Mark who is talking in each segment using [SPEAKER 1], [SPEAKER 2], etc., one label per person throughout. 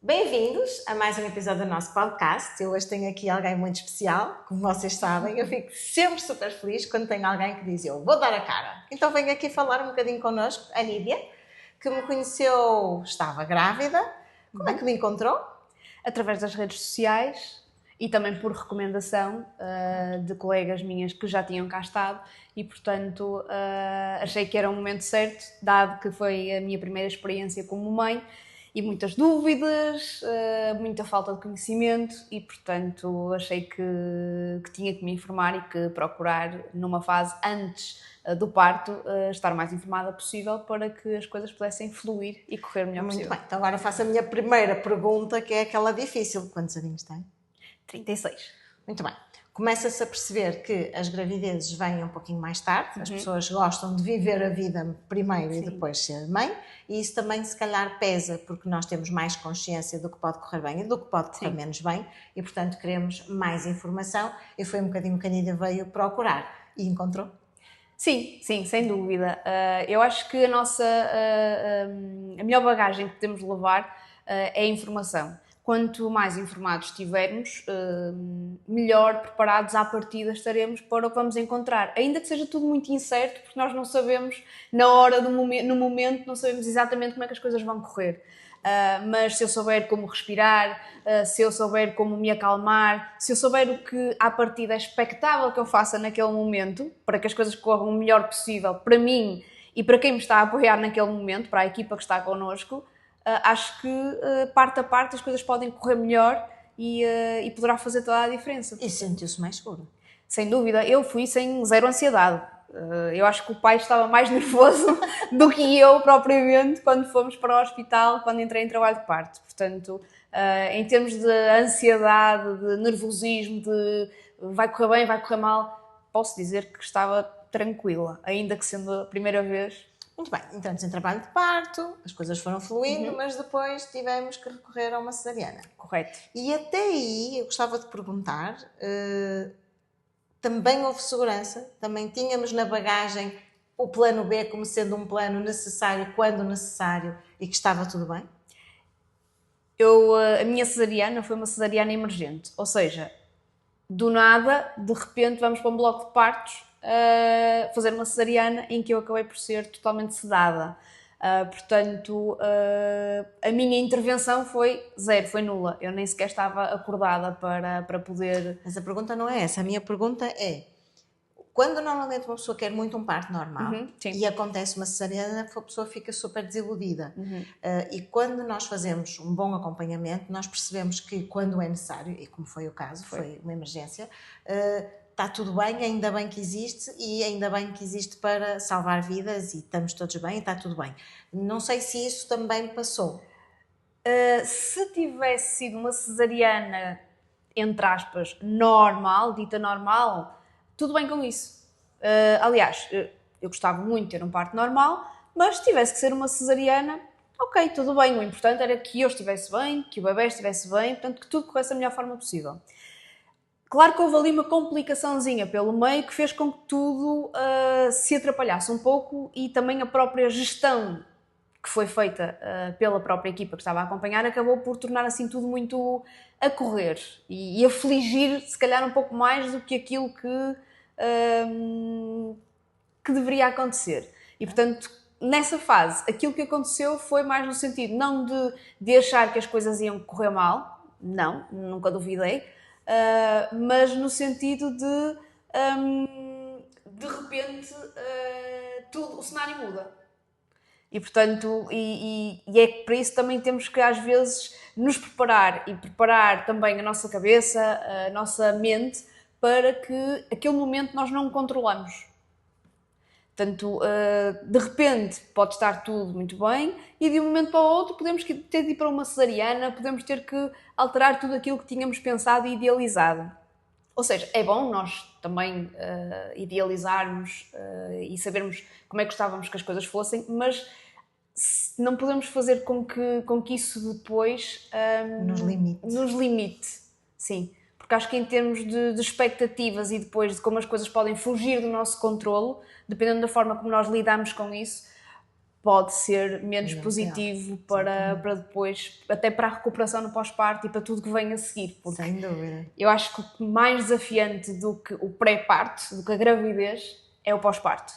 [SPEAKER 1] Bem-vindos a mais um episódio do nosso podcast. Eu hoje tenho aqui alguém muito especial, como vocês sabem. Eu fico sempre super feliz quando tenho alguém que diz eu vou dar a cara. Então venho aqui falar um bocadinho connosco, a Lídia, que me conheceu, estava grávida. Como é que me encontrou?
[SPEAKER 2] Através das redes sociais e também por recomendação de colegas minhas que já tinham cá estado e, portanto, achei que era o momento certo, dado que foi a minha primeira experiência como mãe e muitas dúvidas, muita falta de conhecimento e, portanto, achei que tinha que me informar e que procurar, numa fase antes do parto, estar o mais informada possível para que as coisas pudessem fluir e correr o melhor
[SPEAKER 1] Muito
[SPEAKER 2] possível.
[SPEAKER 1] bem, então agora faço a minha primeira pergunta, que é aquela difícil. Quantos aninhos tem?
[SPEAKER 2] 36.
[SPEAKER 1] Muito bem. Começa-se a perceber que as gravidezes vêm um pouquinho mais tarde, as pessoas gostam de viver a vida primeiro e depois ser mãe, e isso também se calhar pesa, porque nós temos mais consciência do que pode correr bem e do que pode correr menos bem, e portanto queremos mais informação, e foi um bocadinho que a Nídia veio procurar, e encontrou.
[SPEAKER 2] Sim, sem dúvida. Eu acho que a melhor bagagem que podemos levar é a informação. Quanto mais informados estivermos, melhor preparados à partida estaremos para o que vamos encontrar. Ainda que seja tudo muito incerto, porque nós não sabemos, na hora no momento, não sabemos exatamente como é que as coisas vão correr. Mas se eu souber como respirar, se eu souber como me acalmar, se eu souber o que à partida é expectável que eu faça naquele momento, para que as coisas corram o melhor possível para mim e para quem me está a apoiar naquele momento, para a equipa que está connosco, acho que parte a parte as coisas podem correr melhor e poderá fazer toda a diferença.
[SPEAKER 1] E sentiu-se mais seguro.
[SPEAKER 2] Sem dúvida, eu fui sem zero ansiedade. Eu acho que o pai estava mais nervoso do que eu propriamente quando fomos para o hospital, quando entrei em trabalho de parto. Portanto, em termos de ansiedade, de nervosismo, de vai correr bem, vai correr mal, posso dizer que estava tranquila, ainda que sendo a primeira vez.
[SPEAKER 1] Muito bem, entramos em trabalho de parto, as coisas foram fluindo, mas depois tivemos que recorrer a uma cesariana.
[SPEAKER 2] Correto.
[SPEAKER 1] E até aí, eu gostava de perguntar, também houve segurança, também tínhamos na bagagem o plano B como sendo um plano necessário quando necessário e que estava tudo bem?
[SPEAKER 2] A minha cesariana foi uma cesariana emergente, ou seja, do nada, de repente vamos para um bloco de partos fazer uma cesariana em que eu acabei por ser totalmente sedada. Portanto, a minha intervenção foi zero, foi nula. Eu nem sequer estava acordada para poder...
[SPEAKER 1] Mas a pergunta não é essa. A minha pergunta é, quando normalmente uma pessoa quer muito um parto normal e acontece uma cesariana, a pessoa fica super desiludida. E quando nós fazemos um bom acompanhamento, nós percebemos que quando é necessário, e como foi o caso, foi uma emergência, está tudo bem, ainda bem que existe e ainda bem que existe para salvar vidas e estamos todos bem e está tudo bem. Não sei se isso também passou.
[SPEAKER 2] Se tivesse sido uma cesariana, entre aspas, normal, dita normal, tudo bem com isso. Aliás, eu gostava muito de ter um parto normal, mas se tivesse que ser uma cesariana, ok, tudo bem. O importante era que eu estivesse bem, que o bebê estivesse bem, portanto, que tudo corresse da melhor forma possível. Claro que houve ali uma complicaçãozinha pelo meio que fez com que tudo se atrapalhasse um pouco e também a própria gestão que foi feita pela própria equipa que estava a acompanhar acabou por tornar assim tudo muito a correr e afligir se calhar um pouco mais do que aquilo que deveria acontecer. E portanto, nessa fase, aquilo que aconteceu foi mais no sentido não de achar que as coisas iam correr mal, não, nunca duvidei, mas no sentido de repente tudo, o cenário muda. E portanto, é que para isso também temos que às vezes nos preparar e preparar também a nossa cabeça, a nossa mente, para que aquele momento nós não o controlamos. Portanto, de repente pode estar tudo muito bem e de um momento para o outro podemos ter de ir para uma cesariana, podemos ter que alterar tudo aquilo que tínhamos pensado e idealizado. Ou seja, é bom nós também idealizarmos e sabermos como é que gostávamos que as coisas fossem, mas não podemos fazer com que isso depois nos limite. Sim. Porque acho que em termos de expectativas e depois de como as coisas podem fugir do nosso controlo, dependendo da forma como nós lidamos com isso, pode ser menos positivo para depois, até para a recuperação no pós-parto e para tudo que vem a seguir.
[SPEAKER 1] Sem dúvida.
[SPEAKER 2] Eu acho que o mais desafiante do que o pré-parto, do que a gravidez, é o pós-parto.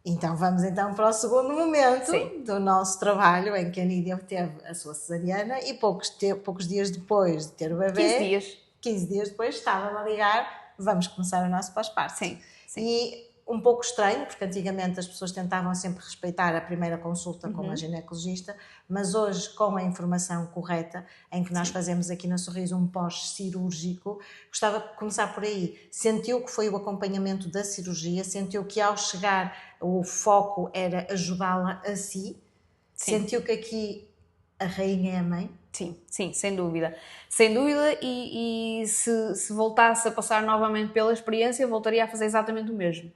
[SPEAKER 1] Então vamos para o segundo momento do nosso trabalho, em que a Nídia teve a sua cesariana e poucos dias depois de ter o bebê, 15 dias depois, estava-me a ligar, vamos começar o nosso pós-parto.
[SPEAKER 2] Sim.
[SPEAKER 1] E um pouco estranho, porque antigamente as pessoas tentavam sempre respeitar a primeira consulta com a ginecologista, mas hoje, com a informação correta, em que nós fazemos aqui na Sorriso um pós-cirúrgico, gostava de começar por aí. Sentiu que foi o acompanhamento da cirurgia? Sentiu que ao chegar o foco era ajudá-la a si? Sentiu que aqui a rainha é a mãe?
[SPEAKER 2] Sim, sem dúvida. Sem dúvida, e se voltasse a passar novamente pela experiência, voltaria a fazer exatamente o mesmo.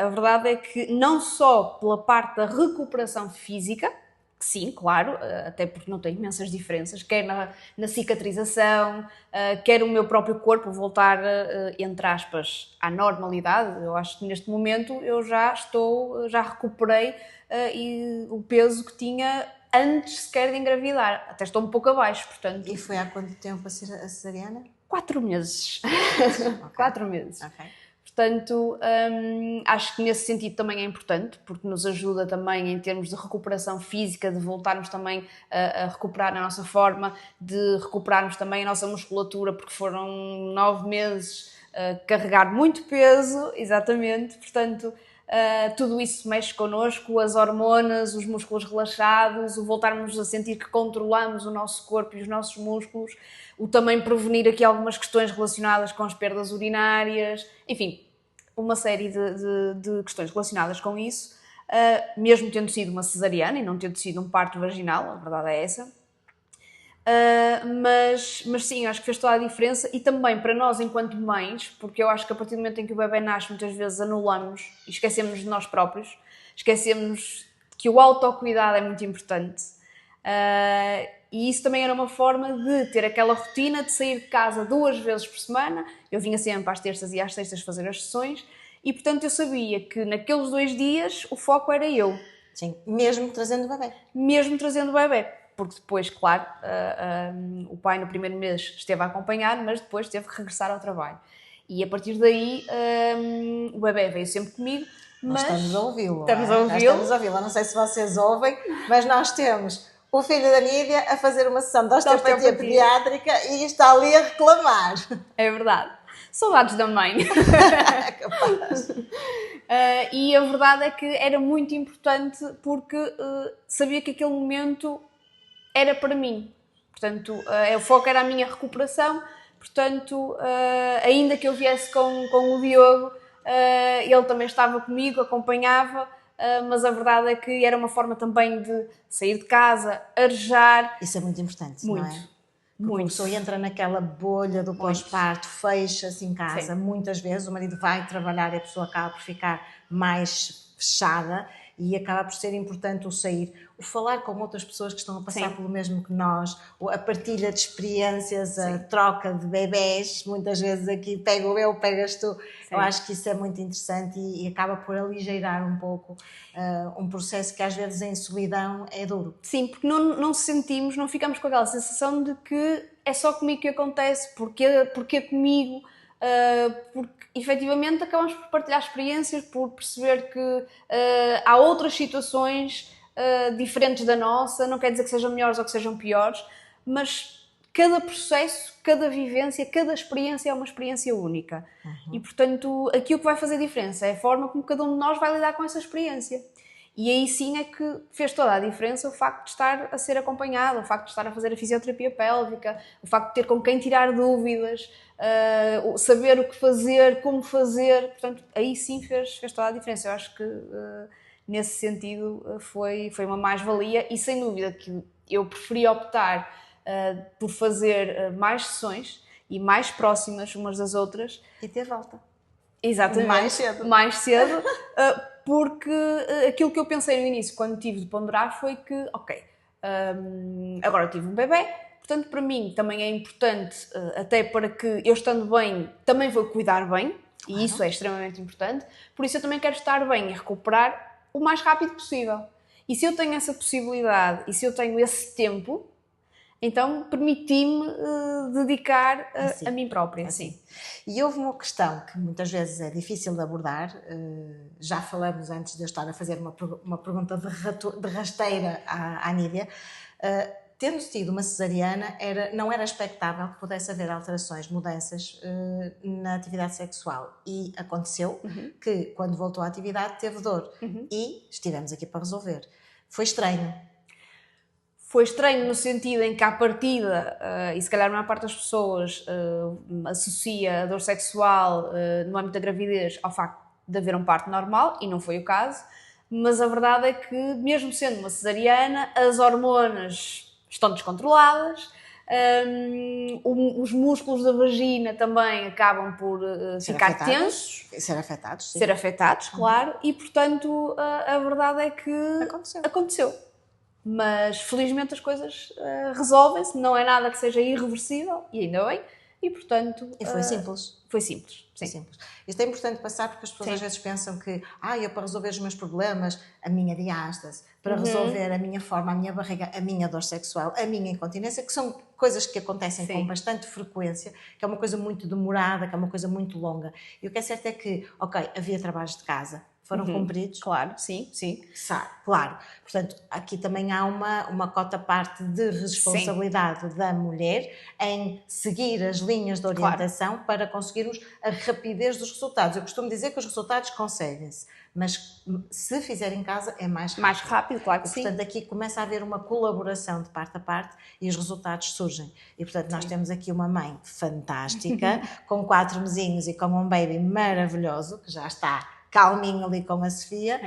[SPEAKER 2] A verdade é que não só pela parte da recuperação física, que sim, claro, até porque não tem imensas diferenças, quer na cicatrização, quer o meu próprio corpo voltar, entre aspas, à normalidade. Eu acho que neste momento eu já recuperei o peso que tinha antes sequer de engravidar. Até estou um pouco abaixo, portanto...
[SPEAKER 1] E foi há quanto tempo a cesariana?
[SPEAKER 2] 4 meses.
[SPEAKER 1] Okay.
[SPEAKER 2] 4 meses.
[SPEAKER 1] Ok.
[SPEAKER 2] Portanto, acho que nesse sentido também é importante, porque nos ajuda também em termos de recuperação física, de voltarmos também a recuperar a nossa forma, de recuperarmos também a nossa musculatura, porque foram 9 meses carregar muito peso, exatamente, portanto, tudo isso mexe connosco, as hormonas, os músculos relaxados, o voltarmos a sentir que controlamos o nosso corpo e os nossos músculos, o também prevenir aqui algumas questões relacionadas com as perdas urinárias, enfim, uma série de questões relacionadas com isso, mesmo tendo sido uma cesariana e não tendo sido um parto vaginal, a verdade é essa. Mas sim, acho que fez toda a diferença e também para nós enquanto mães, porque eu acho que a partir do momento em que o bebê nasce muitas vezes anulamos e esquecemos de nós próprios, esquecemos que o autocuidado é muito importante. E isso também era uma forma de ter aquela rotina de sair de casa 2 vezes por semana. Eu vinha sempre às terças e às sextas fazer as sessões e, portanto, eu sabia que naqueles 2 dias o foco era eu.
[SPEAKER 1] Sim, mesmo trazendo o bebê.
[SPEAKER 2] Mesmo trazendo o bebê. Porque depois, claro, o pai no primeiro mês esteve a acompanhar, mas depois teve que regressar ao trabalho. E a partir daí, o bebê veio sempre comigo.
[SPEAKER 1] Mas estamos a ouvi-lo.
[SPEAKER 2] Estamos a
[SPEAKER 1] ouvi-lo. Não sei se vocês ouvem, mas nós temos o filho da Nídia a fazer uma sessão de osteopatia pediátrica e está ali a reclamar.
[SPEAKER 2] É verdade. Saudades da mãe.
[SPEAKER 1] Capaz.
[SPEAKER 2] E a verdade é que era muito importante porque sabia que aquele momento era para mim. Portanto, o foco era a minha recuperação. Portanto, ainda que eu viesse com o Diogo, ele também estava comigo, acompanhava, mas a verdade é que era uma forma também de sair de casa, arejar.
[SPEAKER 1] Isso é muito importante,
[SPEAKER 2] muito,
[SPEAKER 1] não é? Porque a pessoa entra naquela bolha do pós-parto, fecha-se em casa. Sim. Muitas vezes o marido vai trabalhar e a pessoa acaba por ficar mais fechada e acaba por ser importante o sair. O falar com outras pessoas que estão a passar pelo mesmo que nós, a partilha de experiências, a troca de bebés, muitas vezes aqui pego eu, pegas tu. Eu acho que isso é muito interessante e acaba por aligeirar um pouco um processo que às vezes em solidão é duro.
[SPEAKER 2] Sim, porque não sentimos, não ficamos com aquela sensação de que é só comigo que acontece, porque comigo, porque efetivamente acabamos por partilhar experiências, por perceber que há outras situações diferentes da nossa, não quer dizer que sejam melhores ou que sejam piores, mas cada processo, cada vivência, cada experiência é uma experiência única. E, portanto, aqui o que vai fazer diferença é a forma como cada um de nós vai lidar com essa experiência. E aí sim é que fez toda a diferença o facto de estar a ser acompanhado, o facto de estar a fazer a fisioterapia pélvica, o facto de ter com quem tirar dúvidas, saber o que fazer, como fazer. Portanto, aí sim fez toda a diferença. Eu acho que nesse sentido foi uma mais-valia e sem dúvida que eu preferi optar por fazer mais sessões e mais próximas umas das outras.
[SPEAKER 1] E ter volta.
[SPEAKER 2] Exatamente. Mais cedo. Porque aquilo que eu pensei no início, quando tive de ponderar, foi que, agora eu tive um bebê, portanto para mim também é importante, até para que eu estando bem, também vou cuidar bem, e isso é extremamente importante, por isso eu também quero estar bem e recuperar o mais rápido possível. E se eu tenho essa possibilidade e se eu tenho esse tempo, então permiti-me dedicar a mim própria.
[SPEAKER 1] Assim. E houve uma questão que muitas vezes é difícil de abordar, já falamos antes de eu estar a fazer uma pergunta de rasteira à Nídia. Tendo tido uma cesariana, não era expectável que pudesse haver alterações, mudanças na atividade sexual. E aconteceu que, quando voltou à atividade, teve dor. E estivemos aqui para resolver. Foi estranho.
[SPEAKER 2] Foi estranho no sentido em que, à partida, e se calhar a maior parte das pessoas associa a dor sexual no âmbito da gravidez ao facto de haver um parto normal, e não foi o caso. Mas a verdade é que, mesmo sendo uma cesariana, as hormonas estão descontroladas, os músculos da vagina também acabam por ficar tensos.
[SPEAKER 1] Ser afetados, sim.
[SPEAKER 2] Ser afetados, claro. E, portanto, a verdade é que aconteceu. Mas, felizmente, as coisas resolvem-se. Não é nada que seja irreversível, e ainda bem. E, portanto...
[SPEAKER 1] E foi simples.
[SPEAKER 2] Foi simples, sim.
[SPEAKER 1] Simples. Isto é importante passar porque as pessoas às vezes pensam que eu para resolver os meus problemas, a minha diástase, para resolver a minha forma, a minha barriga, a minha dor sexual, a minha incontinência, que são coisas que acontecem com bastante frequência, que é uma coisa muito demorada, que é uma coisa muito longa. E o que é certo é que, havia trabalhos de casa, foram cumpridos?
[SPEAKER 2] Claro, sim.
[SPEAKER 1] Claro. Portanto, aqui também há uma cota parte de responsabilidade da mulher em seguir as linhas de orientação para conseguirmos a rapidez dos resultados. Eu costumo dizer que os resultados conseguem-se, mas se fizer em casa é mais rápido.
[SPEAKER 2] Mais rápido, claro que sim.
[SPEAKER 1] Portanto, aqui começa a haver uma colaboração de parte a parte e os resultados surgem. E, portanto, nós temos aqui uma mãe fantástica, com 4 mesinhos e com um baby maravilhoso, que já está calminho ali com a Sofia,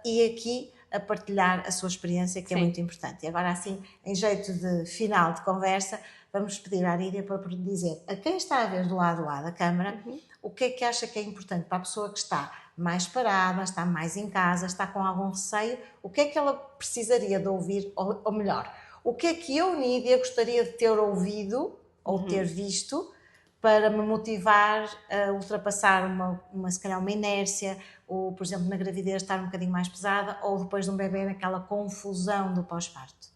[SPEAKER 1] e aqui a partilhar a sua experiência, que é muito importante. E agora, assim, em jeito de final de conversa, vamos pedir à Nídia para dizer a quem está a ver do lado A da câmara o que é que acha que é importante para a pessoa que está mais parada, está mais em casa, está com algum receio, o que é que ela precisaria de ouvir, ou melhor, o que é que eu, Nídia, gostaria de ter ouvido ou ter visto para me motivar a ultrapassar se calhar uma inércia, ou, por exemplo, na gravidez estar um bocadinho mais pesada, ou depois de um bebê naquela confusão do pós-parto?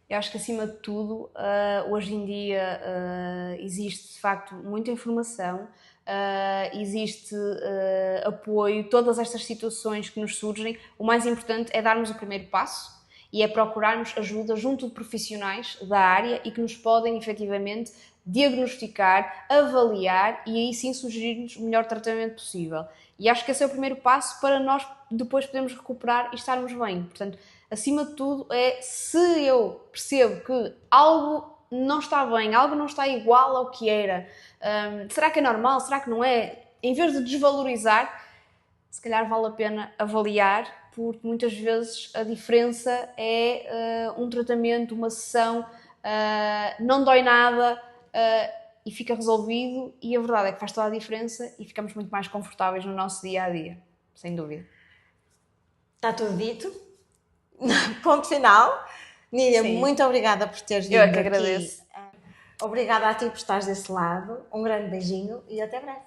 [SPEAKER 2] Eu acho que, acima de tudo, hoje em dia existe, de facto, muita informação, existe apoio, todas estas situações que nos surgem. O mais importante é darmos o primeiro passo e é procurarmos ajuda junto de profissionais da área e que nos podem, efetivamente, diagnosticar, avaliar e aí sim sugerir-nos o melhor tratamento possível. E acho que esse é o primeiro passo para nós depois podermos recuperar e estarmos bem. Portanto, acima de tudo, se eu percebo que algo não está bem, algo não está igual ao que era, será que é normal, será que não é? Em vez de desvalorizar, se calhar vale a pena avaliar, porque muitas vezes a diferença é um tratamento, uma sessão, não dói nada, e fica resolvido, e a verdade é que faz toda a diferença e ficamos muito mais confortáveis no nosso dia-a-dia, sem dúvida.
[SPEAKER 1] Está tudo dito. Ponto final. Nídia, muito obrigada por teres vindo aqui.
[SPEAKER 2] Eu é que agradeço.
[SPEAKER 1] Obrigada a ti por estares desse lado. Um grande beijinho e até breve.